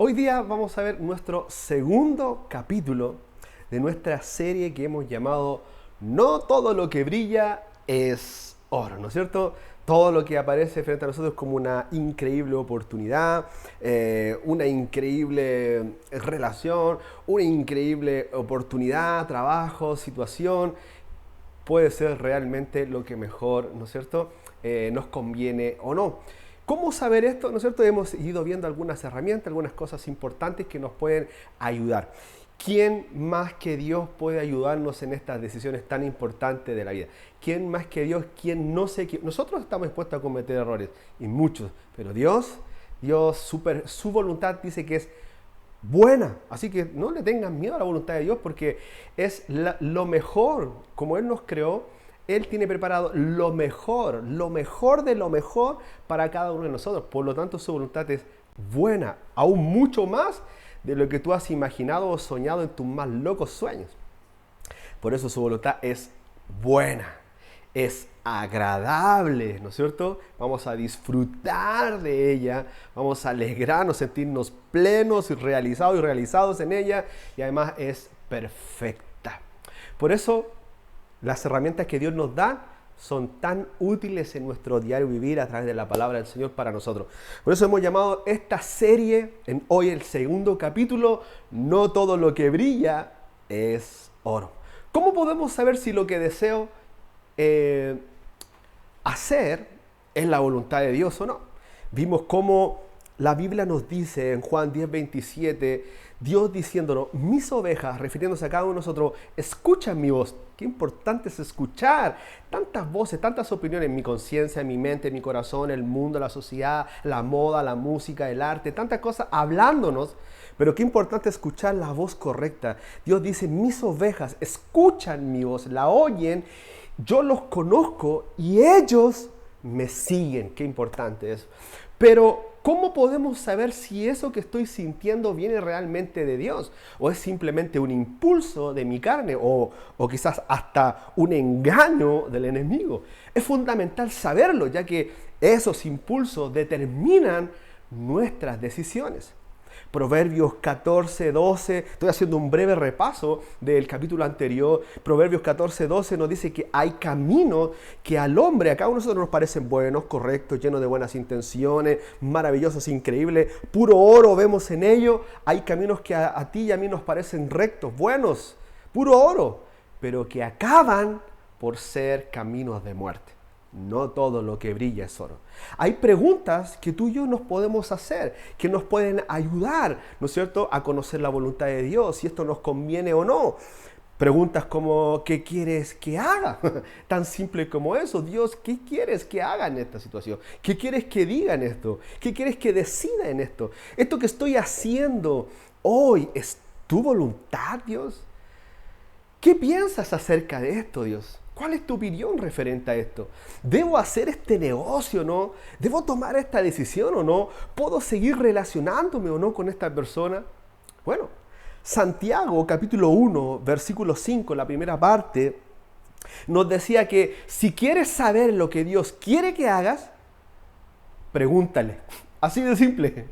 Hoy día vamos a ver nuestro segundo capítulo de nuestra serie que hemos llamado No todo lo que brilla es oro, ¿no es cierto? Todo lo que aparece frente a nosotros como una increíble oportunidad, una increíble relación, una increíble oportunidad, trabajo, situación, puede ser realmente lo que mejor, ¿no es cierto?, nos conviene o no. ¿Cómo saber esto? ¿No es cierto? Hemos ido viendo algunas herramientas, algunas cosas importantes que nos pueden ayudar. ¿Quién más que Dios puede ayudarnos en estas decisiones tan importantes de la vida? ¿Quién más que Dios? ¿Quién no sé quién? Nosotros estamos expuestos a cometer errores, y muchos, pero Dios, su voluntad dice que es buena. Así que no le tengan miedo a la voluntad de Dios porque es lo mejor. Como Él nos creó, Él tiene preparado lo mejor de lo mejor para cada uno de nosotros. Por lo tanto, su voluntad es buena, aún mucho más de lo que tú has imaginado o soñado en tus más locos sueños. Por eso su voluntad es buena, es agradable, ¿no es cierto? Vamos a disfrutar de ella, vamos a alegrarnos, sentirnos plenos y realizados en ella, y además es perfecta. Por eso las herramientas que Dios nos da son tan útiles en nuestro diario vivir a través de la palabra del Señor para nosotros. Por eso hemos llamado esta serie, en hoy el segundo capítulo, No todo lo que brilla es oro. ¿Cómo podemos saber si lo que deseo hacer es la voluntad de Dios o no? Vimos cómo la Biblia nos dice en Juan 10:27, Dios diciéndonos, mis ovejas, refiriéndose a cada uno de nosotros, escuchan mi voz. Qué importante es escuchar tantas voces, tantas opiniones en mi conciencia, en mi mente, en mi corazón, el mundo, la sociedad, la moda, la música, el arte, tantas cosas hablándonos. Pero qué importante escuchar la voz correcta. Dios dice, mis ovejas escuchan mi voz, la oyen, yo los conozco y ellos me siguen. Qué importante eso. Pero, ¿cómo podemos saber si eso que estoy sintiendo viene realmente de Dios? ¿O es simplemente un impulso de mi carne? ¿O quizás hasta un engaño del enemigo? Es fundamental saberlo, ya que esos impulsos determinan nuestras decisiones. Proverbios 14:12, estoy haciendo un breve repaso del capítulo anterior. Proverbios 14:12 nos dice que hay caminos que al hombre, a cada uno de nosotros nos parecen buenos, correctos, llenos de buenas intenciones, maravillosos, increíbles, puro oro vemos en ellos. Hay caminos que a ti y a mí nos parecen rectos, buenos, puro oro, pero que acaban por ser caminos de muerte. No todo lo que brilla es oro. Hay preguntas que tú y yo nos podemos hacer, que nos pueden ayudar, ¿no es cierto?, a conocer la voluntad de Dios, si esto nos conviene o no. Preguntas como, ¿qué quieres que haga? Tan simple como eso. Dios, ¿qué quieres que haga en esta situación? ¿Qué quieres que diga en esto? ¿Qué quieres que decida en esto? ¿Esto que estoy haciendo hoy es tu voluntad, Dios? ¿Qué piensas acerca de esto, Dios? ¿Cuál es tu opinión referente a esto? ¿Debo hacer este negocio o no? ¿Debo tomar esta decisión o no? ¿Puedo seguir relacionándome o no con esta persona? Bueno, Santiago capítulo 1, versículo 5, la primera parte, nos decía que si quieres saber lo que Dios quiere que hagas, pregúntale. Así de simple.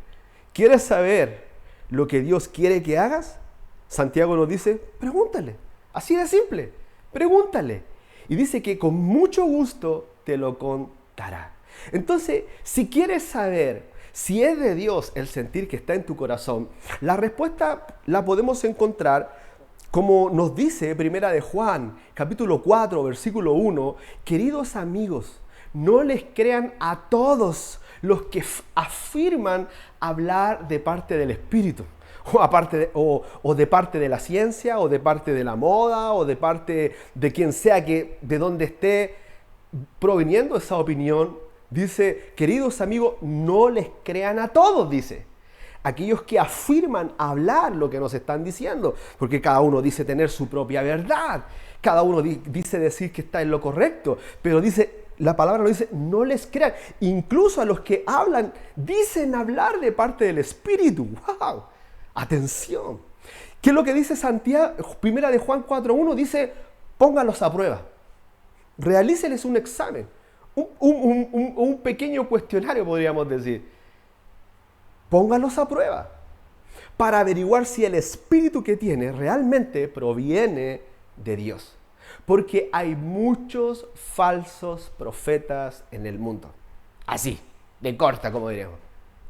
¿Quieres saber lo que Dios quiere que hagas? Santiago nos dice, pregúntale. Así de simple. Pregúntale. Y dice que con mucho gusto te lo contará. Entonces, si quieres saber si es de Dios el sentir que está en tu corazón, la respuesta la podemos encontrar como nos dice Primera de Juan, capítulo 4, versículo 1. Queridos amigos, no les crean a todos los que afirman hablar de parte del Espíritu. O de parte de la ciencia, o de parte de la moda, o de parte de quien sea que de donde esté proviniendo esa opinión. Dice, queridos amigos, no les crean a todos, dice. Aquellos que afirman hablar lo que nos están diciendo, porque cada uno dice tener su propia verdad, cada uno dice decir que está en lo correcto, pero dice, la palabra nos dice, no les crean. Incluso a los que hablan, dicen hablar de parte del Espíritu. ¡Wow! Atención. ¿Qué es lo que dice Santiago? Primera de Juan 4:1 dice, póngalos a prueba. Realíceles un examen. Un pequeño cuestionario, podríamos decir. Póngalos a prueba. para averiguar si el espíritu que tiene realmente proviene de Dios. Porque hay muchos falsos profetas en el mundo. Así, de corta, como diríamos.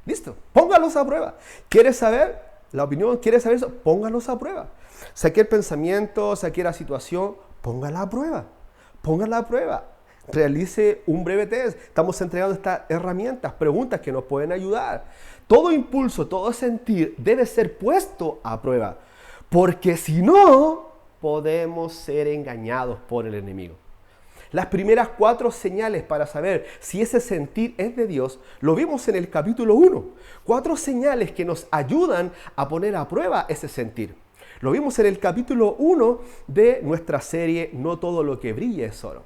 Listo, póngalos a prueba. ¿Quieres saber la opinión? ¿Quieres saber eso? Póngalos a prueba. Saque el pensamiento, saque la situación, póngala a prueba. Póngala a prueba. Realice un breve test. Estamos entregando estas herramientas, preguntas que nos pueden ayudar. Todo impulso, todo sentir debe ser puesto a prueba. Porque si no, podemos ser engañados por el enemigo. Las primeras 4 señales para saber si ese sentir es de Dios, lo vimos en el capítulo 1. 4 señales que nos ayudan a poner a prueba ese sentir. Lo vimos en el capítulo 1 de nuestra serie No todo lo que brilla es oro.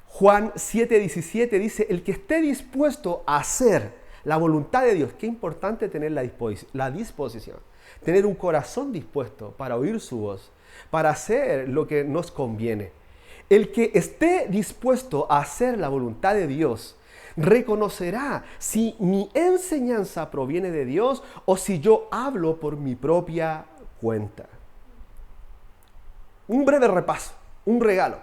Juan 7:17 dice, el que esté dispuesto a hacer la voluntad de Dios. Qué importante tener la disposición. Tener un corazón dispuesto para oír su voz, para hacer lo que nos conviene. El que esté dispuesto a hacer la voluntad de Dios reconocerá si mi enseñanza proviene de Dios o si yo hablo por mi propia cuenta. Un breve repaso, un regalo.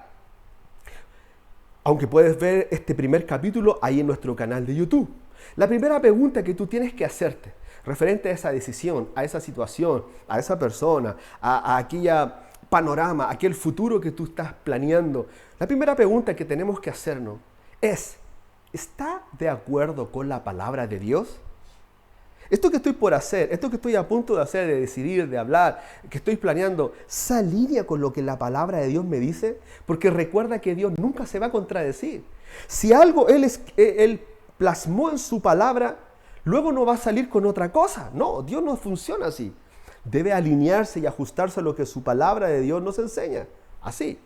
Aunque puedes ver este primer capítulo ahí en nuestro canal de YouTube. La primera pregunta que tú tienes que hacerte referente a esa decisión, a esa situación, a esa persona, a aquella panorama, a aquel futuro que tú estás planeando. La primera pregunta que tenemos que hacernos es, ¿está de acuerdo con la palabra de Dios? Esto que estoy por hacer, esto que estoy a punto de hacer, de decidir, de hablar, que estoy planeando, ¿se alinea con lo que la palabra de Dios me dice? Porque recuerda que Dios nunca se va a contradecir. Si algo Él plasmó en su palabra, luego no va a salir con otra cosa. No, Dios no funciona así. Debe alinearse y ajustarse a lo que su palabra de Dios nos enseña. Así.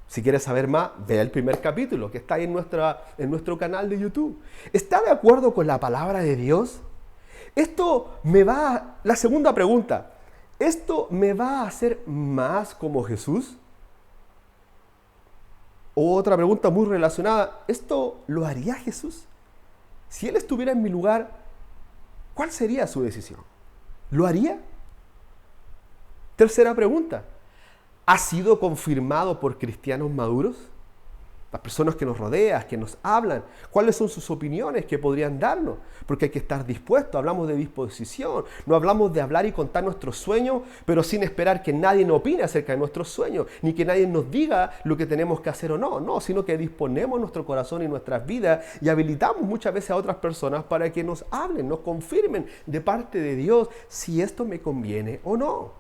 Si quieres saber más, ve el primer capítulo que está ahí en nuestro canal de YouTube. ¿Está de acuerdo con la palabra de Dios? La segunda pregunta, ¿esto me va a hacer más como Jesús? O otra pregunta muy relacionada, ¿esto lo haría Jesús? Si Él estuviera en mi lugar, ¿cuál sería su decisión? ¿Lo haría? Tercera pregunta, ¿ha sido confirmado por cristianos maduros? Las personas que nos rodean, que nos hablan, ¿cuáles son sus opiniones que podrían darnos? Porque hay que estar dispuesto, hablamos de disposición, no hablamos de hablar y contar nuestros sueños, pero sin esperar que nadie nos opine acerca de nuestros sueños, ni que nadie nos diga lo que tenemos que hacer o no, sino que disponemos nuestro corazón y nuestras vidas y habilitamos muchas veces a otras personas para que nos hablen, nos confirmen de parte de Dios si esto me conviene o no.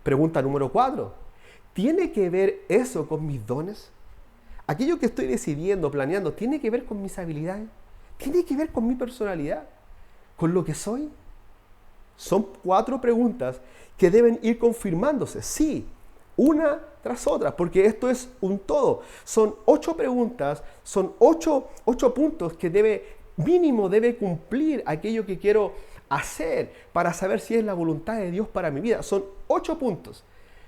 Pregunta número 4, ¿tiene que ver eso con mis dones? Aquello que estoy decidiendo, planeando, ¿tiene que ver con mis habilidades? ¿Tiene que ver con mi personalidad? ¿Con lo que soy? Son 4 preguntas que deben ir confirmándose, sí, una tras otra, porque esto es un todo. Son 8 preguntas, son 8 puntos que mínimo debe cumplir aquello que quiero hacer para saber si es la voluntad de Dios para mi vida. Son 8 puntos.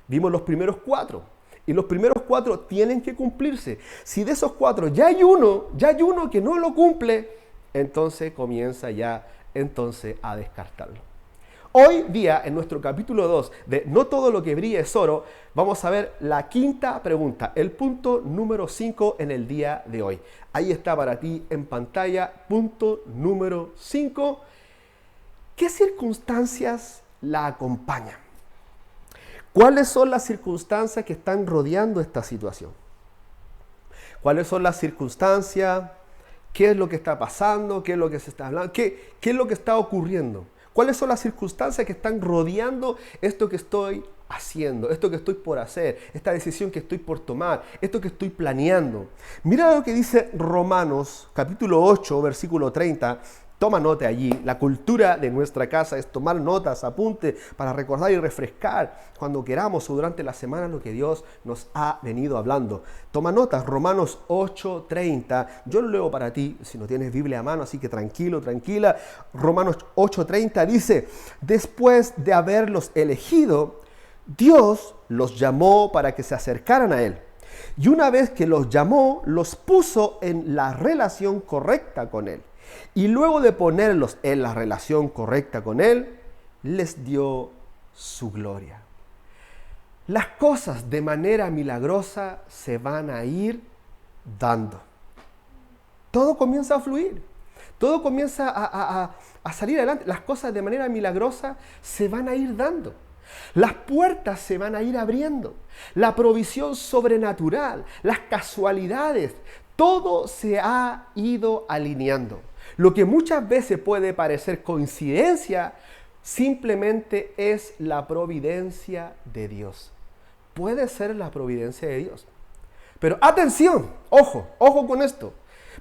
Vimos los primeros 4. Y los primeros 4 tienen que cumplirse. Si de esos 4 ya hay uno que no lo cumple, entonces comienza ya a descartarlo. Hoy día, en nuestro capítulo 2 de No todo lo que brilla es oro, vamos a ver la 5ª pregunta, el punto número 5 en el día de hoy. Ahí está para ti en pantalla, punto número 5. ¿Qué circunstancias la acompañan? ¿Cuáles son las circunstancias que están rodeando esta situación? ¿Cuáles son las circunstancias? ¿Qué es lo que está pasando? ¿Qué es lo que se está hablando? ¿Qué es lo que está ocurriendo? ¿Cuáles son las circunstancias que están rodeando esto que estoy haciendo, esto que estoy por hacer, esta decisión que estoy por tomar, esto que estoy planeando? Mira lo que dice Romanos, capítulo 8, versículo 30. Toma nota allí. La cultura de nuestra casa es tomar notas, apunte, para recordar y refrescar cuando queramos o durante la semana lo que Dios nos ha venido hablando. Toma notas, Romanos 8:30. Yo lo leo para ti, si no tienes Biblia a mano, así que tranquilo, tranquila. Romanos 8:30 dice, después de haberlos elegido, Dios los llamó para que se acercaran a Él. Y una vez que los llamó, los puso en la relación correcta con Él. Y luego de ponerlos en la relación correcta con Él, les dio su gloria. Las cosas de manera milagrosa se van a ir dando. Todo comienza a fluir. Todo comienza a salir adelante. Las cosas de manera milagrosa se van a ir dando. Las puertas se van a ir abriendo. La provisión sobrenatural, las casualidades, todo se ha ido alineando. Lo que muchas veces puede parecer coincidencia, simplemente es la providencia de Dios. Puede ser la providencia de Dios. Pero atención, ojo con esto.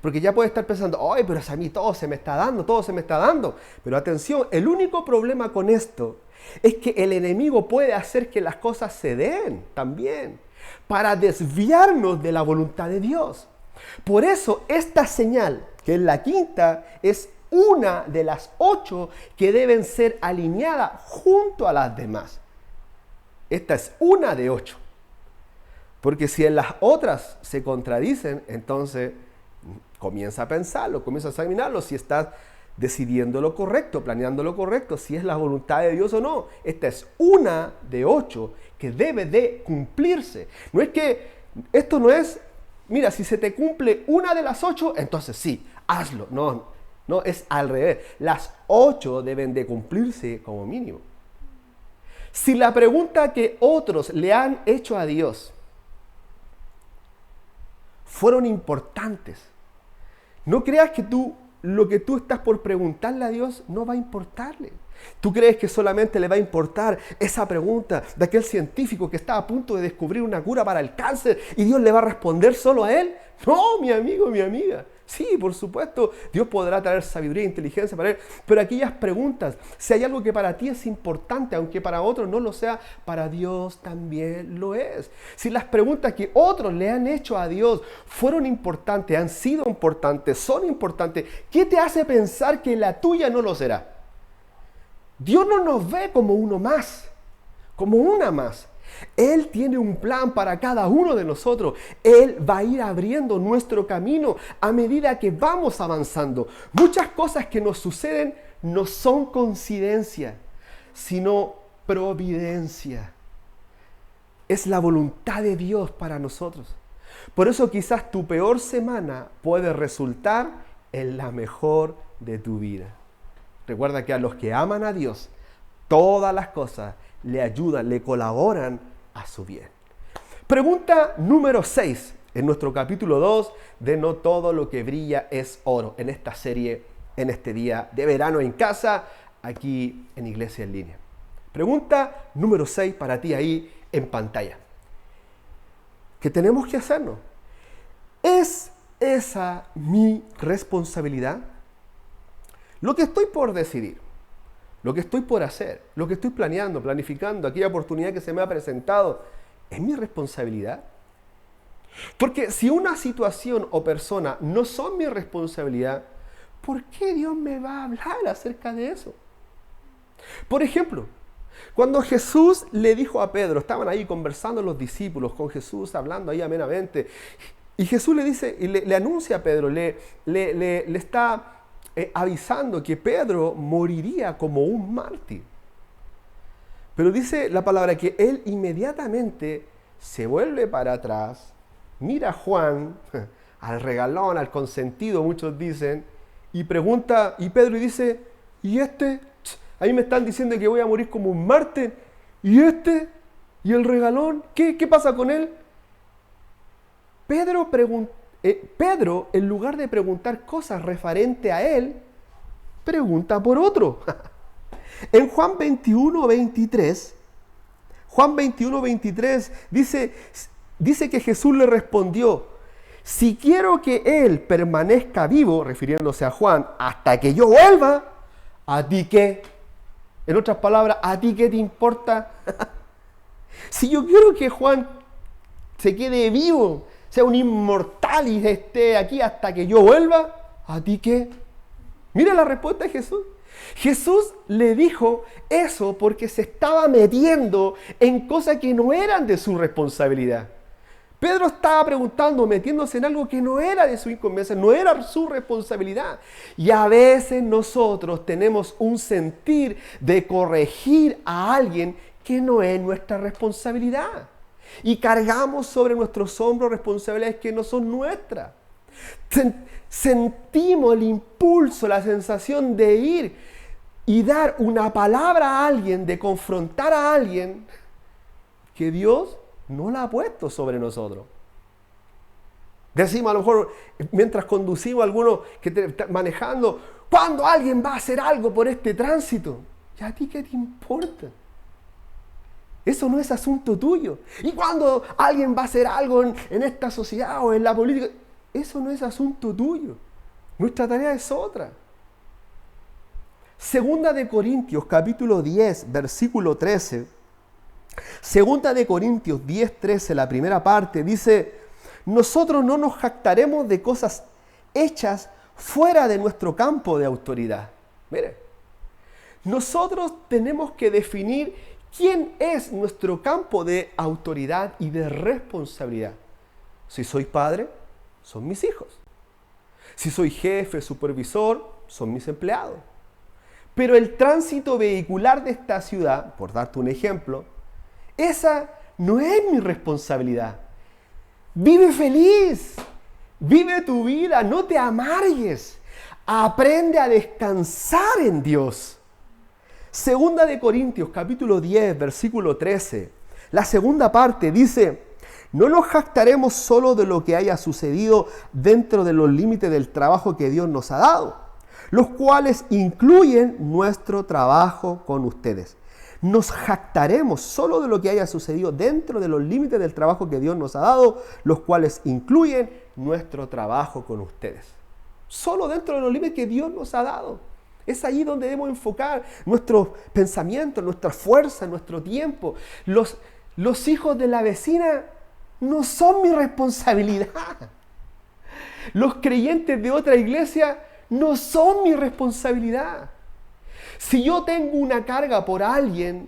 Porque ya puede estar pensando, ay, pero a mí todo se me está dando. Pero atención, el único problema con esto es que el enemigo puede hacer que las cosas se den también, para desviarnos de la voluntad de Dios. Por eso esta señal, que es la quinta, es una de las 8 que deben ser alineadas junto a las demás. Esta es una de 8. Porque si en las otras se contradicen, entonces comienza a pensarlo, comienza a examinarlo, si estás decidiendo lo correcto, planeando lo correcto, si es la voluntad de Dios o no. Esta es una de 8 que debe de cumplirse. No es que, esto no es, mira, si se te cumple una de las 8, entonces sí, hazlo. No, es al revés. Las 8 deben de cumplirse como mínimo. Si la pregunta que otros le han hecho a Dios fueron importantes, no creas que lo que tú estás por preguntarle a Dios no va a importarle. ¿Tú crees que solamente le va a importar esa pregunta de aquel científico que está a punto de descubrir una cura para el cáncer y Dios le va a responder solo a él? No, mi amigo, mi amiga. Sí, por supuesto, Dios podrá traer sabiduría e inteligencia para él, pero aquellas preguntas, si hay algo que para ti es importante, aunque para otros no lo sea, para Dios también lo es. Si las preguntas que otros le han hecho a Dios fueron importantes, han sido importantes, son importantes, ¿qué te hace pensar que la tuya no lo será? Dios no nos ve como uno más, como una más. Él tiene un plan para cada uno de nosotros. Él va a ir abriendo nuestro camino a medida que vamos avanzando. Muchas cosas que nos suceden no son coincidencia, sino providencia. Es la voluntad de Dios para nosotros. Por eso quizás tu peor semana puede resultar en la mejor de tu vida. Recuerda que a los que aman a Dios, todas las cosas le ayudan, le colaboran a su bien. Pregunta número 6 en nuestro capítulo 2 de No todo lo que brilla es oro, en esta serie, en este día de verano en casa, aquí en Iglesia en Línea. Pregunta número 6 para ti ahí en pantalla. ¿Qué tenemos que hacernos? ¿Es esa mi responsabilidad? Lo que estoy por decidir, lo que estoy por hacer, lo que estoy planeando, planificando, aquella oportunidad que se me ha presentado, ¿es mi responsabilidad? Porque si una situación o persona no son mi responsabilidad, ¿por qué Dios me va a hablar acerca de eso? Por ejemplo, cuando Jesús le dijo a Pedro, estaban ahí conversando los discípulos con Jesús, hablando ahí amenamente, y Jesús le dice, y le anuncia a Pedro, le está avisando que Pedro moriría como un mártir. Pero dice la palabra que él inmediatamente se vuelve para atrás, mira a Juan, al regalón, al consentido, muchos dicen, y pregunta, y Pedro dice, ¿y este? Ahí me están diciendo que voy a morir como un mártir, ¿y este? ¿Y el regalón? ¿Qué pasa con él? Pedro, en lugar de preguntar cosas referente a él, pregunta por otro. En Juan 21:23, dice que Jesús le respondió, si quiero que él permanezca vivo, refiriéndose a Juan, hasta que yo vuelva, ¿a ti qué? En otras palabras, ¿a ti qué te importa? Si yo quiero que Juan se quede vivo, sea un inmortal y esté aquí hasta que yo vuelva, ¿a ti qué? Mira la respuesta de Jesús. Jesús le dijo eso porque se estaba metiendo en cosas que no eran de su responsabilidad. Pedro estaba preguntando, metiéndose en algo que no era de su incumbencia, no era su responsabilidad. Y a veces nosotros tenemos un sentir de corregir a alguien que no es nuestra responsabilidad. Y cargamos sobre nuestros hombros responsabilidades que no son nuestras. Sentimos el impulso, la sensación de ir y dar una palabra a alguien, de confrontar a alguien que Dios no la ha puesto sobre nosotros. Decimos a lo mejor, mientras conducimos algunos que están manejando, ¿cuándo alguien va a hacer algo por este tránsito? ¿Y a ti qué te importa? Eso no es asunto tuyo. ¿Y cuando alguien va a hacer algo en esta sociedad o en la política? Eso no es asunto tuyo. Nuestra tarea es otra. Segunda de Corintios, capítulo 10, versículo 13. Segunda de Corintios 10, 13, la primera parte, dice: nosotros no nos jactaremos de cosas hechas fuera de nuestro campo de autoridad. Mire, nosotros tenemos que definir quién es nuestro campo de autoridad y de responsabilidad. Si soy padre, son mis hijos. Si soy jefe, supervisor, son mis empleados. Pero el tránsito vehicular de esta ciudad, por darte un ejemplo, esa no es mi responsabilidad. Vive feliz, vive tu vida, no te amargues. Aprende a descansar en Dios. Segunda de Corintios, capítulo 10, versículo 13. La segunda parte dice: no nos jactaremos solo de lo que haya sucedido dentro de los límites del trabajo que Dios nos ha dado, los cuales incluyen nuestro trabajo con ustedes. Nos jactaremos solo de lo que haya sucedido dentro de los límites del trabajo que Dios nos ha dado, los cuales incluyen nuestro trabajo con ustedes. Solo dentro de los límites que Dios nos ha dado. Es ahí donde debemos enfocar nuestros pensamientos, nuestra fuerza, nuestro tiempo. Los hijos de la vecina no son mi responsabilidad. Los creyentes de otra iglesia no son mi responsabilidad. Si yo tengo una carga por alguien,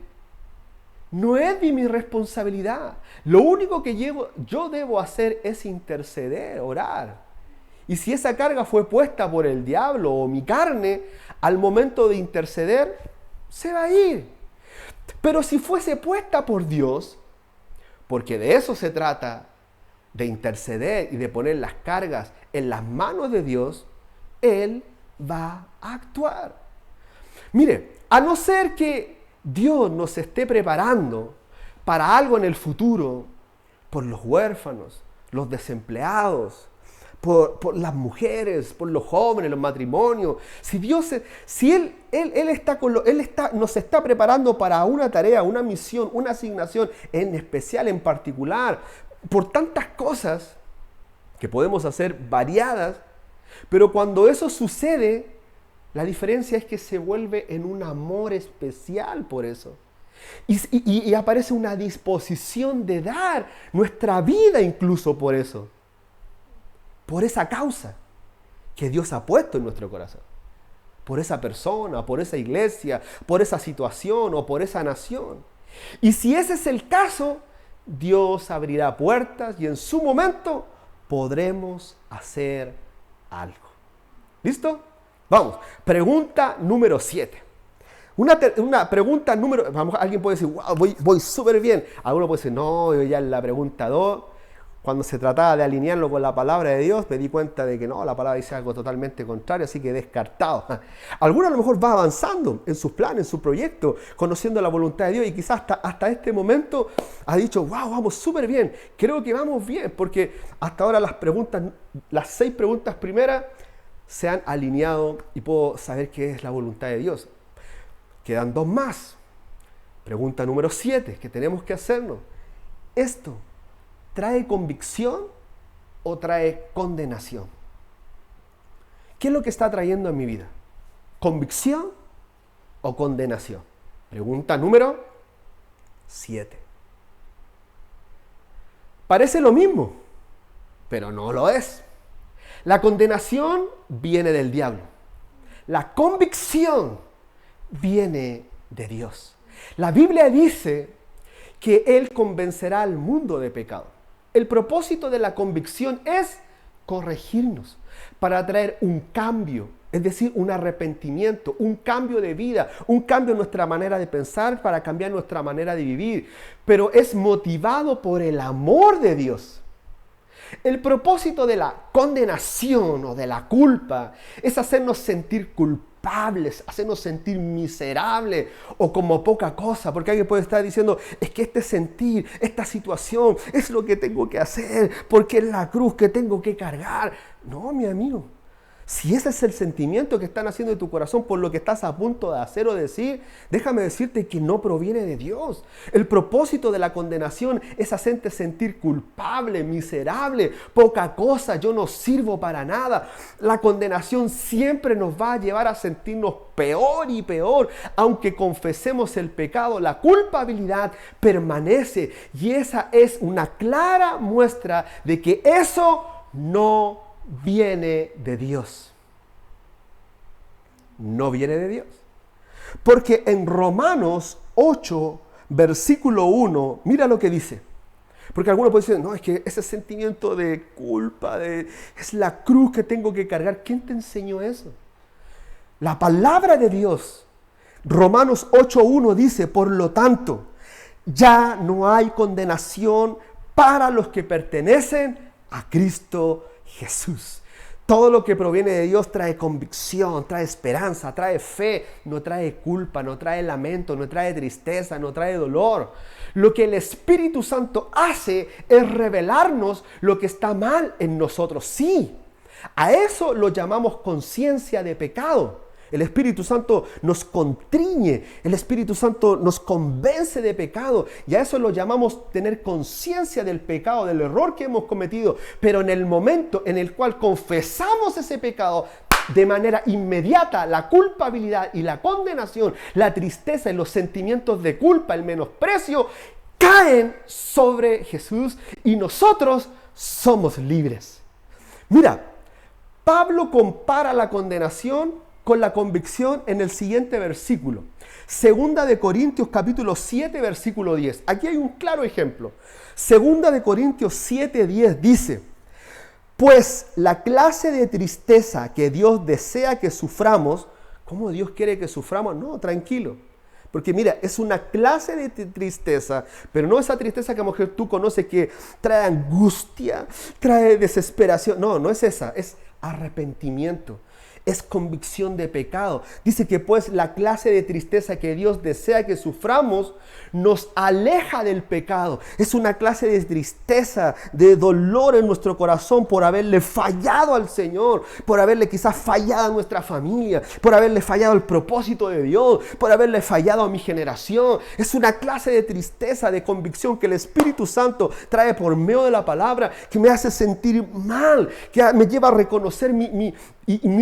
no es de mi responsabilidad. Lo único que yo debo hacer es interceder, orar. Y si esa carga fue puesta por el diablo o mi carne, al momento de interceder, se va a ir. Pero si fuese puesta por Dios, porque de eso se trata, de interceder y de poner las cargas en las manos de Dios, Él va a actuar. Mire, a no ser que Dios nos esté preparando para algo en el futuro, por los huérfanos, los desempleados, por las mujeres, por los jóvenes, los matrimonios. Si Él nos está preparando para una tarea, una misión, una asignación en especial, en particular, por tantas cosas que podemos hacer variadas, pero cuando eso sucede, la diferencia es que se vuelve en un amor especial por eso. Y aparece una disposición de dar nuestra vida incluso por eso. Por esa causa que Dios ha puesto en nuestro corazón. Por esa persona, por esa iglesia, por esa situación o por esa nación. Y si ese es el caso, Dios abrirá puertas y en su momento podremos hacer algo. ¿Listo? Vamos, pregunta número 7. Una pregunta número... alguien puede decir, wow, voy súper bien. Alguno puede decir, no, yo ya en la pregunta 2, cuando se trataba de alinearlo con la palabra de Dios, me di cuenta de que no, la palabra dice algo totalmente contrario, así que descartado. Alguno a lo mejor va avanzando en sus planes, en su proyecto, conociendo la voluntad de Dios y quizás hasta este momento ha dicho, wow, vamos súper bien, creo que vamos bien, porque hasta ahora las 6 preguntas primeras se han alineado y puedo saber qué es la voluntad de Dios. Quedan 2 más. Pregunta número 7 que tenemos que hacernos. ¿Esto trae convicción o trae condenación? ¿Qué es lo que está trayendo en mi vida? ¿Convicción o condenación? Pregunta número 7. Parece lo mismo, pero no lo es. La condenación viene del diablo. La convicción viene de Dios. La Biblia dice que Él convencerá al mundo de pecado. El propósito de la convicción es corregirnos para traer un cambio, es decir, un arrepentimiento, un cambio de vida, un cambio en nuestra manera de pensar para cambiar nuestra manera de vivir. Pero es motivado por el amor de Dios. El propósito de la condenación o de la culpa es hacernos sentir culpables, hacernos sentir miserables o como poca cosa, porque alguien puede estar diciendo, es que este sentir, esta situación es lo que tengo que hacer, porque es la cruz que tengo que cargar. No, mi amigo. Si ese es el sentimiento que están haciendo en tu corazón por lo que estás a punto de hacer o decir, déjame decirte que no proviene de Dios. El propósito de la condenación es hacerte sentir culpable, miserable, poca cosa, yo no sirvo para nada. La condenación siempre nos va a llevar a sentirnos peor y peor. Aunque confesemos el pecado, la culpabilidad permanece. Y esa es una clara muestra de que eso no viene de Dios. No viene de Dios. Porque en Romanos 8, versículo 1, mira lo que dice. Porque algunos pueden decir, no, es que ese sentimiento de culpa, es la cruz que tengo que cargar. ¿Quién te enseñó eso? La palabra de Dios. Romanos 8:1 dice, por lo tanto, ya no hay condenación para los que pertenecen a Cristo Jesús. Todo lo que proviene de Dios trae convicción, trae esperanza, trae fe, no trae culpa, no trae lamento, no trae tristeza, no trae dolor. Lo que el Espíritu Santo hace es revelarnos lo que está mal en nosotros. Sí, a eso lo llamamos conciencia de pecado. El Espíritu Santo nos contriñe, el Espíritu Santo nos convence de pecado y a eso lo llamamos tener conciencia del pecado, del error que hemos cometido. Pero en el momento en el cual confesamos ese pecado, de manera inmediata la culpabilidad y la condenación, la tristeza y los sentimientos de culpa, el menosprecio, caen sobre Jesús y nosotros somos libres. Mira, Pablo compara la condenación con la convicción en el siguiente versículo. Segunda de Corintios capítulo 7, versículo 10. Aquí hay un claro ejemplo. Segunda de Corintios 7, 10 dice, pues la clase de tristeza que Dios desea que suframos, ¿cómo Dios quiere que suframos? No, tranquilo. Porque mira, es una clase de tristeza, pero no esa tristeza que a lo mejor tú conoces que trae angustia, trae desesperación. No, no es esa, es arrepentimiento. Es convicción de pecado. Dice que pues la clase de tristeza que Dios desea que suframos nos aleja del pecado. Es una clase de tristeza, de dolor en nuestro corazón por haberle fallado al Señor, por haberle quizás fallado a nuestra familia, por haberle fallado al propósito de Dios, por haberle fallado a mi generación. Es una clase de tristeza, de convicción que el Espíritu Santo trae por medio de la palabra, que me hace sentir mal, que me lleva a reconocer mi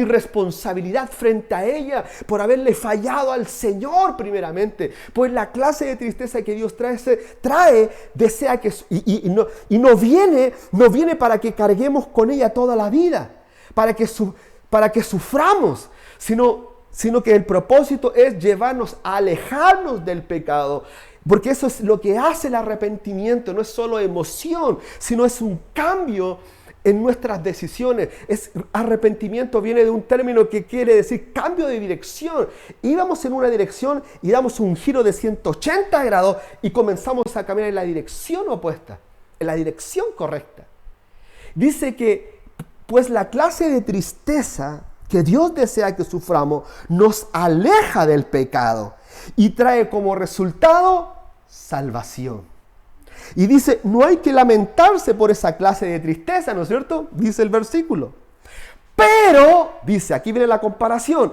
responsabilidad frente a ella por haberle fallado al Señor primeramente. Pues la clase de tristeza que Dios desea que no viene para que carguemos con ella toda la vida, para que suframos, sino que el propósito es llevarnos a alejarnos del pecado. Porque eso es lo que hace el arrepentimiento, no es solo emoción, sino es un cambio en nuestras decisiones. Arrepentimiento viene de un término que quiere decir cambio de dirección. Íbamos en una dirección y damos un giro de 180 grados y comenzamos a caminar en la dirección opuesta, en la dirección correcta. Dice que pues la clase de tristeza que Dios desea que suframos nos aleja del pecado y trae como resultado salvación. Y dice, no hay que lamentarse por esa clase de tristeza, ¿no es cierto? Dice el versículo. Pero, dice, aquí viene la comparación,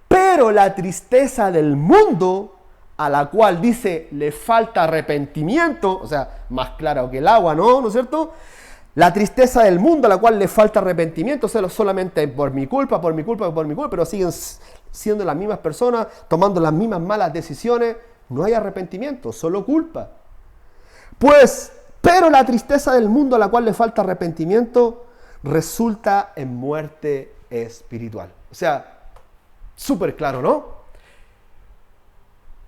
pero la tristeza del mundo, a la cual dice, le falta arrepentimiento, o sea, más claro que el agua, ¿no? ¿No es cierto? La tristeza del mundo, a la cual le falta arrepentimiento, o sea, solamente por mi culpa, pero siguen siendo las mismas personas, tomando las mismas malas decisiones, no hay arrepentimiento, solo culpa. Pero la tristeza del mundo a la cual le falta arrepentimiento resulta en muerte espiritual. O sea, súper claro, ¿no?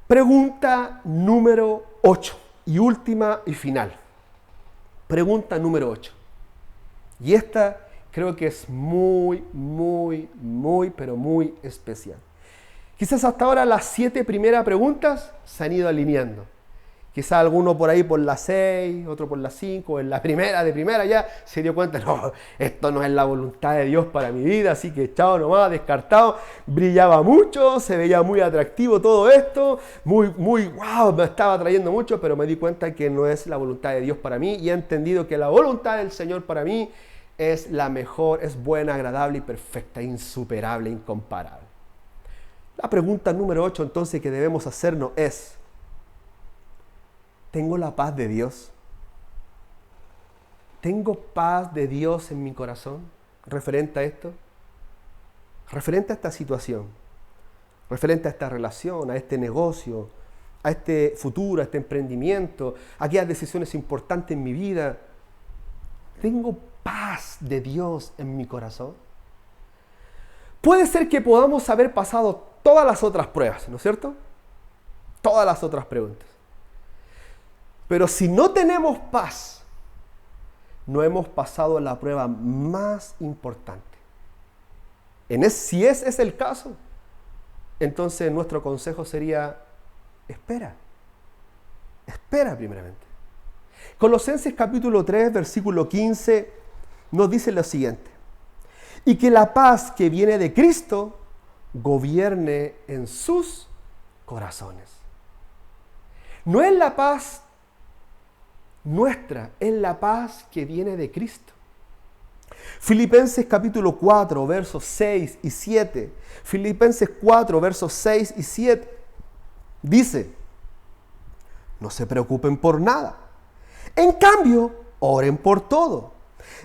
Pregunta número 8 y última y final. Pregunta número 8. Y esta creo que es muy, pero muy especial. Quizás hasta ahora las 7 primeras preguntas se han ido alineando. Quizás alguno por ahí por la 6, otro por la 5, en la primera de primera ya se dio cuenta, no, esto no es la voluntad de Dios para mi vida, así que chao nomás, descartado. Brillaba mucho, se veía muy atractivo todo esto, muy, wow, me estaba atrayendo mucho, pero me di cuenta que no es la voluntad de Dios para mí y he entendido que la voluntad del Señor para mí es la mejor, es buena, agradable y perfecta, insuperable, incomparable. La pregunta número 8 entonces que debemos hacernos es: ¿tengo la paz de Dios? ¿Tengo paz de Dios en mi corazón referente a esto? Referente a esta situación, referente a esta relación, a este negocio, a este futuro, a este emprendimiento, a aquellas decisiones importantes en mi vida. ¿Tengo paz de Dios en mi corazón? Puede ser que podamos haber pasado todas las otras pruebas, ¿no es cierto? Todas las otras preguntas. Pero si no tenemos paz, no hemos pasado la prueba más importante. Si ese es el caso, entonces nuestro consejo sería: espera primeramente. Colosenses capítulo 3, versículo 15, nos dice lo siguiente: y que la paz que viene de Cristo gobierne en sus corazones. No es la paz nuestra, es la paz que viene de Cristo. Filipenses capítulo 4, versos 6 y 7. Filipenses 4, versos 6 y 7. Dice: no se preocupen por nada. En cambio, oren por todo.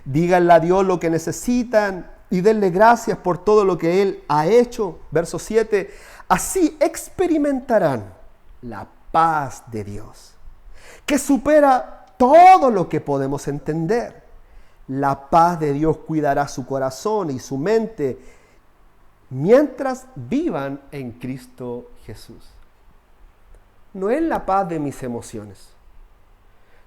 Díganle a Dios lo que necesitan y denle gracias por todo lo que Él ha hecho. Verso 7. Así experimentarán la paz de Dios, que supera todo lo que podemos entender. La paz de Dios cuidará su corazón y su mente mientras vivan en Cristo Jesús. No es la paz de mis emociones.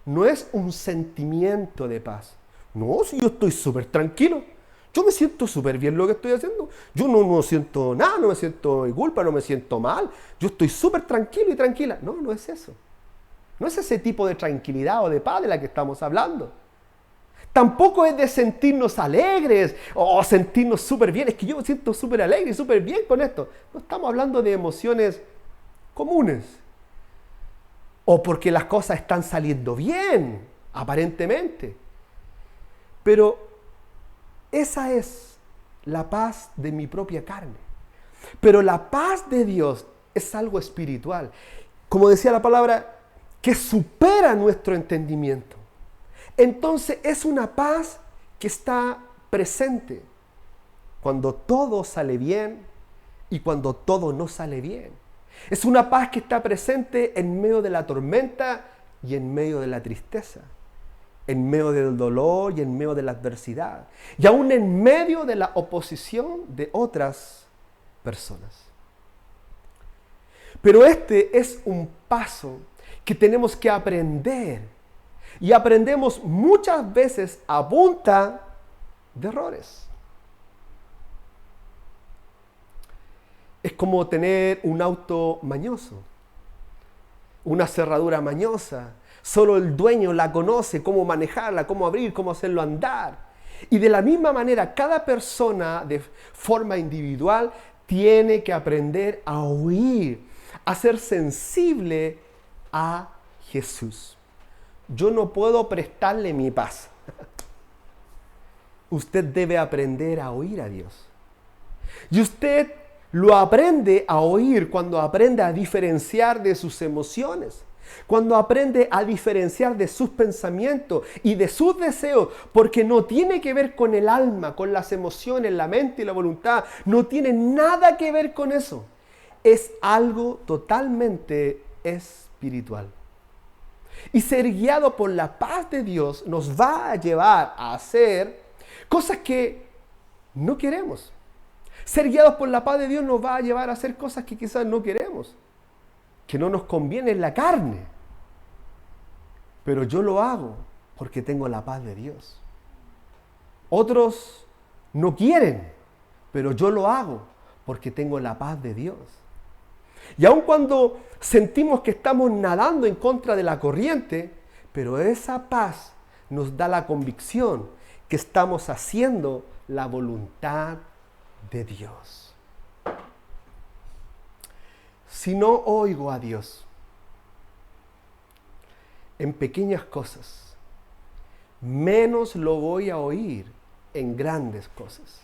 No es un sentimiento de paz. No, si yo estoy súper tranquilo. Yo me siento súper bien lo que estoy haciendo. Yo no siento nada, no me siento culpa, no me siento mal. Yo estoy súper tranquilo y tranquila. No, no es eso. No es ese tipo de tranquilidad o de paz de la que estamos hablando. Tampoco es de sentirnos alegres o sentirnos súper bien. Es que yo me siento súper alegre y súper bien con esto. No estamos hablando de emociones comunes. O porque las cosas están saliendo bien, aparentemente. Pero esa es la paz de mi propia carne. Pero la paz de Dios es algo espiritual. Como decía la palabra, que supera nuestro entendimiento. Entonces es una paz que está presente cuando todo sale bien y cuando todo no sale bien. Es una paz que está presente en medio de la tormenta y en medio de la tristeza, en medio del dolor y en medio de la adversidad, y aún en medio de la oposición de otras personas. Pero este es un paso que tenemos que aprender, y aprendemos muchas veces a punta de errores. Es como tener un auto mañoso, una cerradura mañosa. Solo el dueño la conoce, cómo manejarla, cómo abrir, cómo hacerlo andar. Y de la misma manera, cada persona de forma individual tiene que aprender a oír, a ser sensible a Jesús. Yo no puedo prestarle mi paz. Usted debe aprender a oír a Dios. Y usted lo aprende a oír cuando aprende a diferenciar de sus emociones, cuando aprende a diferenciar de sus pensamientos y de sus deseos, porque no tiene que ver con el alma, con las emociones, la mente y la voluntad. No tiene nada que ver con eso. Es algo totalmente espiritual. Y ser guiado por la paz de Dios nos va a llevar a hacer cosas que no queremos. Ser guiados por la paz de Dios nos va a llevar a hacer cosas que quizás no queremos, que no nos conviene en la carne. Pero yo lo hago porque tengo la paz de Dios. Otros no quieren, pero yo lo hago porque tengo la paz de Dios. Y aun cuando sentimos que estamos nadando en contra de la corriente, pero esa paz nos da la convicción que estamos haciendo la voluntad de Dios. Si no oigo a Dios en pequeñas cosas, menos lo voy a oír en grandes cosas.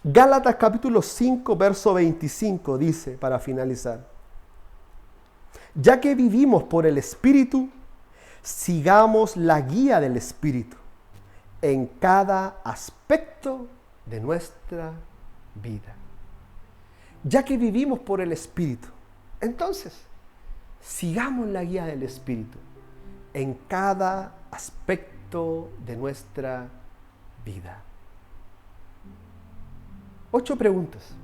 Gálatas capítulo 5, verso 25 dice, para finalizar: ya que vivimos por el Espíritu, sigamos la guía del Espíritu en cada aspecto de nuestra vida. Ya que vivimos por el Espíritu, entonces, sigamos la guía del Espíritu en cada aspecto de nuestra vida. 8 preguntas,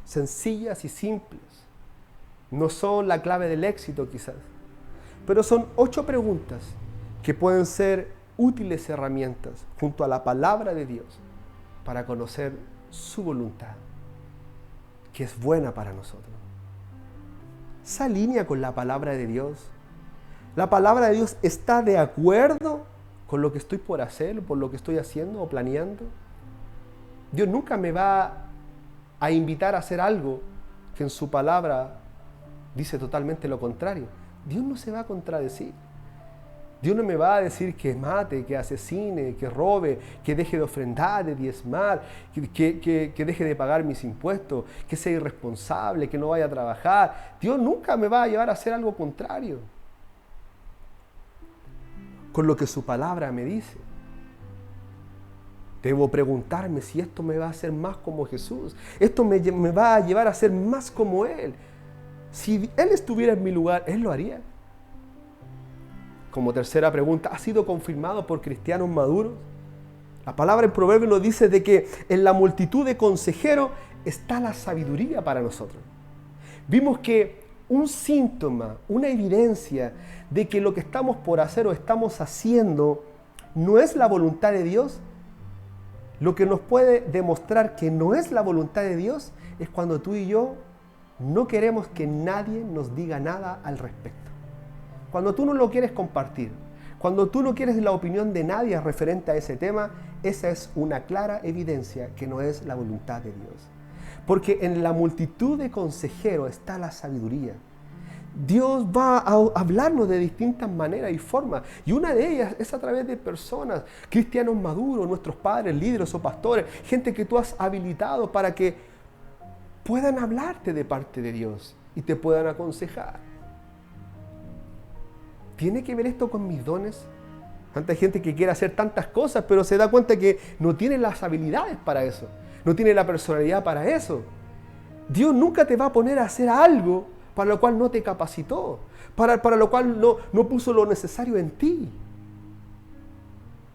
sencillas y simples. No son la clave del éxito quizás, pero son 8 preguntas que pueden ser útiles herramientas junto a la palabra de Dios para conocer su voluntad, que es buena para nosotros. ¿Se alinea con la palabra de Dios? ¿La palabra de Dios está de acuerdo con lo que estoy por hacer, por lo que estoy haciendo o planeando? Dios nunca me va a invitar a hacer algo que en su palabra dice totalmente lo contrario. Dios no se va a contradecir. Dios no me va a decir que mate, que asesine, que robe, que deje de ofrendar, de diezmar, que deje de pagar mis impuestos, que sea irresponsable, que no vaya a trabajar. Dios nunca me va a llevar a hacer algo contrario con lo que su palabra me dice. Debo preguntarme si esto me va a hacer más como Jesús. Esto me va a llevar a ser más como Él. Si Él estuviera en mi lugar, ¿Él lo haría? Como tercera pregunta, ¿ha sido confirmado por cristianos maduros? La palabra en Proverbios nos dice de que en la multitud de consejeros está la sabiduría para nosotros. Vimos que un síntoma, una evidencia de que lo que estamos por hacer o estamos haciendo no es la voluntad de Dios. Lo que nos puede demostrar que no es la voluntad de Dios es cuando tú y yo no queremos que nadie nos diga nada al respecto. Cuando tú no lo quieres compartir, cuando tú no quieres la opinión de nadie referente a ese tema, esa es una clara evidencia que no es la voluntad de Dios. Porque en la multitud de consejeros está la sabiduría. Dios va a hablarnos de distintas maneras y formas. Y una de ellas es a través de personas, cristianos maduros, nuestros padres, líderes o pastores, gente que tú has habilitado para que puedan hablarte de parte de Dios y te puedan aconsejar. ¿Tiene que ver esto con mis dones? Tanta gente que quiere hacer tantas cosas, pero se da cuenta que no tiene las habilidades para eso. No tiene la personalidad para eso. Dios nunca te va a poner a hacer algo para lo cual no te capacitó, para lo cual no puso lo necesario en ti.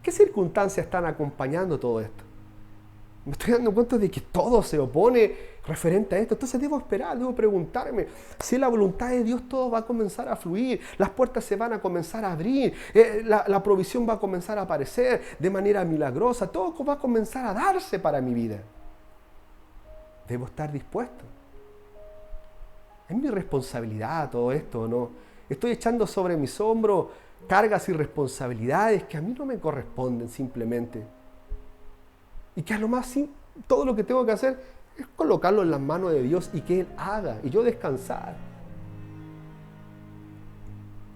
¿Qué circunstancias están acompañando todo esto? Me estoy dando cuenta de que todo se opone referente a esto. Entonces debo esperar, debo preguntarme. Si es la voluntad de Dios, todo va a comenzar a fluir. Las puertas se van a comenzar a abrir. La provisión va a comenzar a aparecer de manera milagrosa. Todo va a comenzar a darse para mi vida. Debo estar dispuesto. ¿Es mi responsabilidad todo esto o no? Estoy echando sobre mis hombros cargas y responsabilidades que a mí no me corresponden simplemente. Y que a lo más todo lo que tengo que hacer es colocarlo en las manos de Dios y que Él haga y yo descansar.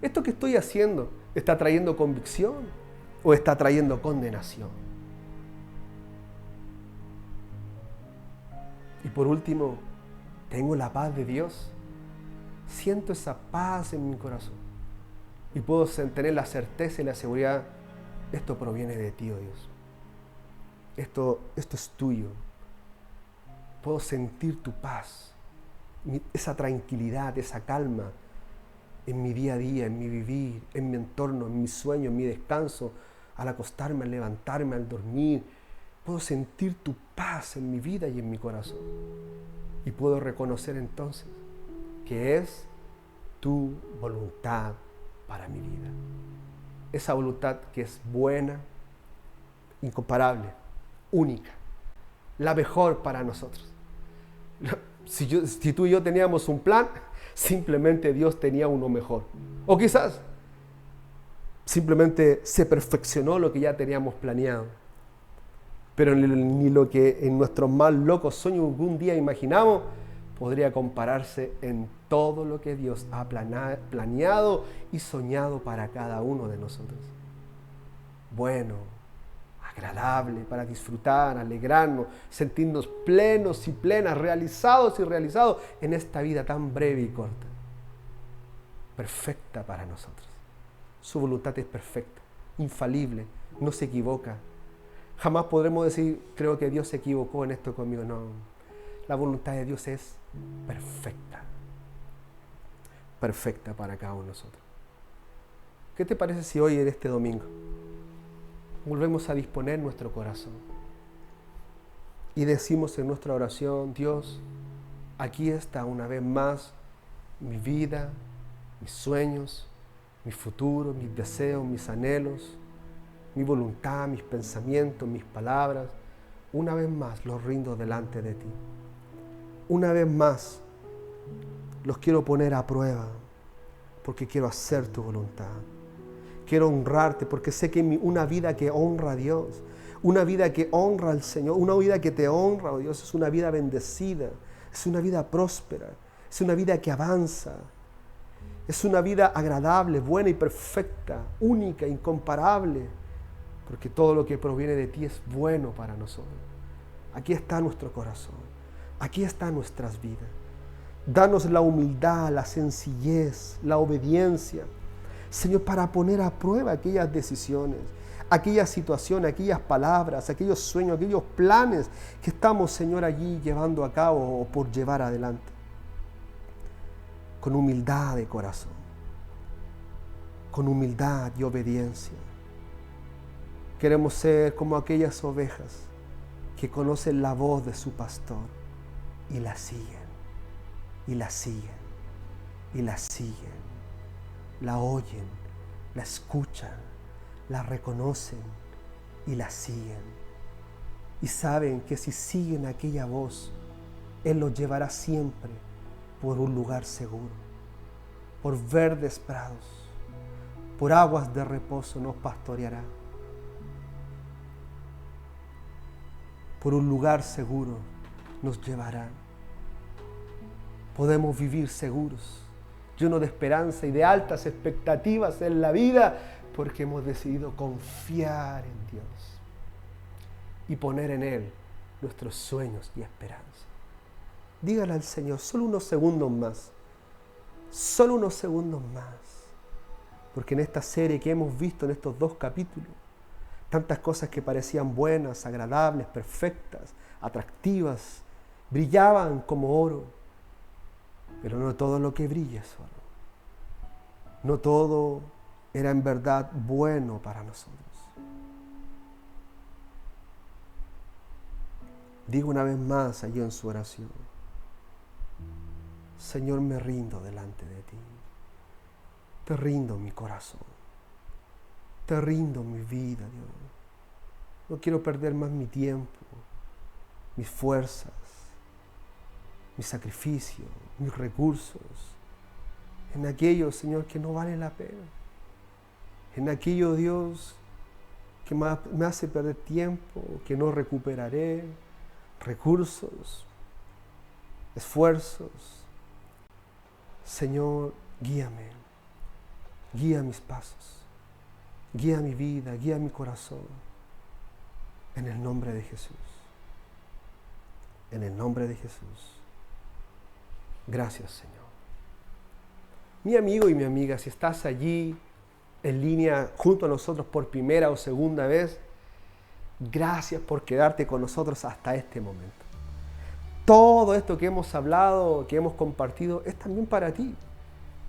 ¿Esto que estoy haciendo está trayendo convicción o está trayendo condenación? Y por último, ¿tengo la paz de Dios? Siento esa paz en mi corazón y puedo tener la certeza y la seguridad, esto proviene de ti, oh Dios. Esto es tuyo. Puedo sentir tu paz, esa tranquilidad, esa calma en mi día a día, en mi vivir, en mi entorno, en mi sueño, en mi descanso, al acostarme, al levantarme, al dormir. Puedo sentir tu paz en mi vida y en mi corazón. Y puedo reconocer entonces que es tu voluntad para mi vida. esa voluntad que es buena, incomparable, única, la mejor para nosotros. Si tú y yo teníamos un plan, simplemente Dios tenía uno mejor. O quizás simplemente se perfeccionó lo que ya teníamos planeado. Pero ni lo que en nuestros más locos sueños algún día imaginamos podría compararse en todo lo que Dios ha planeado y soñado para cada uno de nosotros. Bueno, agradable, para disfrutar, alegrarnos, sentirnos plenos y plenas, realizados y realizados en esta vida tan breve y corta. Perfecta para nosotros. Su voluntad es perfecta, infalible, no se equivoca. Jamás podremos decir, creo que Dios se equivocó en esto conmigo. No, la voluntad de Dios es perfecta. Perfecta para cada uno de nosotros. ¿Qué te parece si hoy, en este domingo, volvemos a disponer nuestro corazón y decimos en nuestra oración: Dios, aquí está una vez más mi vida, mis sueños, mi futuro, mis deseos, mis anhelos, mi voluntad, mis pensamientos, mis palabras, una vez más los rindo delante de ti. Una vez más los quiero poner a prueba porque quiero hacer tu voluntad. Quiero honrarte porque sé que una vida que honra a Dios, una vida que honra al Señor, una vida que te honra, oh Dios, es una vida bendecida, es una vida próspera, es una vida que avanza, es una vida agradable, buena y perfecta, única, incomparable, porque todo lo que proviene de ti es bueno para nosotros. Aquí está nuestro corazón, aquí están nuestras vidas. Danos la humildad, la sencillez, la obediencia, Señor, para poner a prueba aquellas decisiones, aquellas situaciones, aquellas palabras, aquellos sueños, aquellos planes que estamos, Señor, allí llevando a cabo o por llevar adelante. Con humildad de corazón, con humildad y obediencia. Queremos ser como aquellas ovejas que conocen la voz de su pastor y la siguen, y la siguen, y la siguen. La oyen, la escuchan, la reconocen y la siguen. Y saben que si siguen aquella voz, Él los llevará siempre por un lugar seguro, por verdes prados, por aguas de reposo nos pastoreará. Por un lugar seguro nos llevará. Podemos vivir seguros, llenos de esperanza y de altas expectativas en la vida, porque hemos decidido confiar en Dios y poner en Él nuestros sueños y esperanza. Dígale al Señor, solo unos segundos más, porque en esta serie que hemos visto en estos 2 capítulos, tantas cosas que parecían buenas, agradables, perfectas, atractivas, brillaban como oro, pero no todo lo que brilla es oro. No todo era en verdad bueno para nosotros. Digo una vez más allí en su oración: Señor, me rindo delante de ti. Te rindo mi corazón. Te rindo mi vida, Dios. No quiero perder más mi tiempo, mis fuerzas, mi sacrificio, mis recursos en aquello, Señor, que no vale la pena. En aquello, Dios, que me hace perder tiempo, que no recuperaré, recursos, esfuerzos. Señor, guíame, guía mis pasos, guía mi vida, guía mi corazón. En el nombre de Jesús. En el nombre de Jesús. Gracias, Señor. Mi amigo y mi amiga, si estás allí en línea junto a nosotros por primera o segunda vez, gracias por quedarte con nosotros hasta este momento. Todo esto que hemos hablado, que hemos compartido, es también para ti.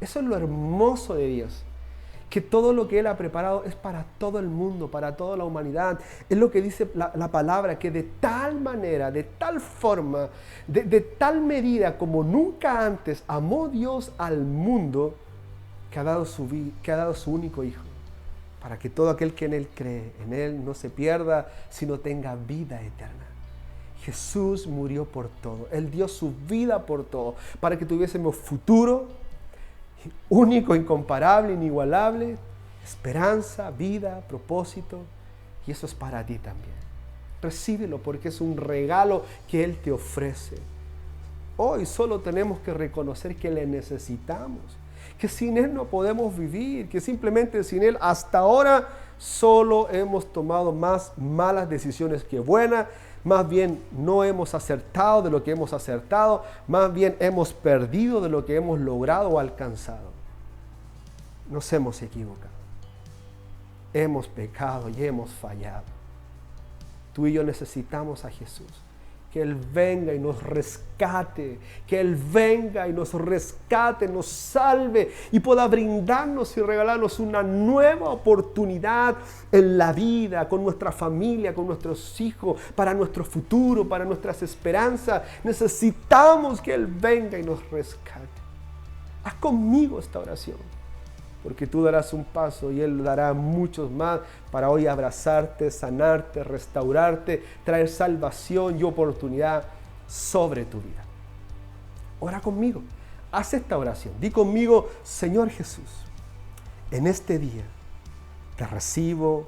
Eso es lo hermoso de Dios. Que todo lo que Él ha preparado es para todo el mundo, para toda la humanidad. Es lo que dice la palabra, que de tal manera, de tal forma, de tal medida como nunca antes amó Dios al mundo, que ha dado su único Hijo, para que todo aquel que en Él cree, en Él no se pierda, sino tenga vida eterna. Jesús murió por todo. Él dio su vida por todo, para que tuviésemos futuro, único, incomparable, inigualable, esperanza, vida, propósito. Y eso es para ti también. Recíbelo porque es un regalo que Él te ofrece. Hoy solo tenemos que reconocer que le necesitamos, que sin Él no podemos vivir, que simplemente sin Él hasta ahora solo hemos tomado más malas decisiones que buenas. Más bien no hemos acertado de lo que hemos acertado, más bien hemos perdido de lo que hemos logrado o alcanzado. Nos hemos equivocado, hemos pecado y hemos fallado. Tú y yo necesitamos a Jesús, que Él venga y nos rescate, que Él venga y nos rescate, nos salve y pueda brindarnos y regalarnos una nueva oportunidad en la vida, con nuestra familia, con nuestros hijos, para nuestro futuro, para nuestras esperanzas. Necesitamos que Él venga y nos rescate. Haz conmigo esta oración, porque tú darás un paso y Él dará muchos más para hoy abrazarte, sanarte, restaurarte, traer salvación y oportunidad sobre tu vida. Ora conmigo, haz esta oración. Di conmigo: Señor Jesús, en este día te recibo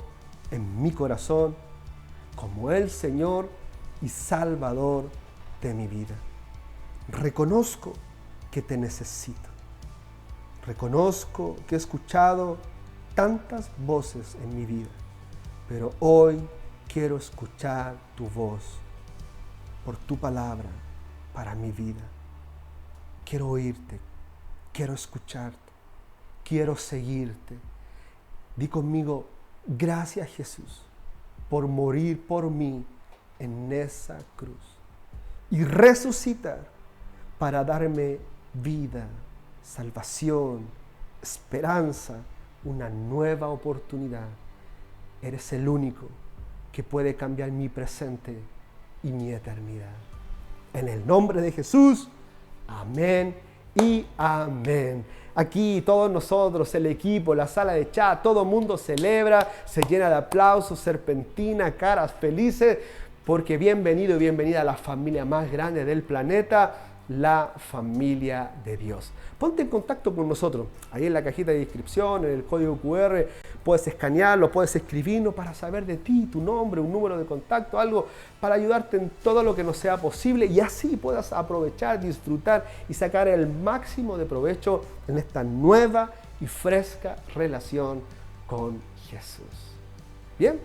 en mi corazón como el Señor y Salvador de mi vida. Reconozco que te necesito. Reconozco que he escuchado tantas voces en mi vida, pero hoy quiero escuchar tu voz por tu palabra para mi vida. Quiero oírte, quiero escucharte, quiero seguirte. Di conmigo: gracias Jesús por morir por mí en esa cruz y resucitar para darme vida, salvación, esperanza, una nueva oportunidad. Eres el único que puede cambiar mi presente y mi eternidad. En el nombre de Jesús, amén y amén. Aquí todos nosotros, el equipo, la sala de chat, todo el mundo celebra, se llena de aplausos, serpentina, caras felices, porque bienvenido y bienvenida a la familia más grande del planeta, la familia de Dios. Ponte en contacto con nosotros. Ahí en la cajita de descripción, en el código QR, puedes escanearlo, puedes escribirnos para saber de ti, tu nombre, un número de contacto, algo para ayudarte en todo lo que nos sea posible y así puedas aprovechar, disfrutar y sacar el máximo de provecho en esta nueva y fresca relación con Jesús. Bien.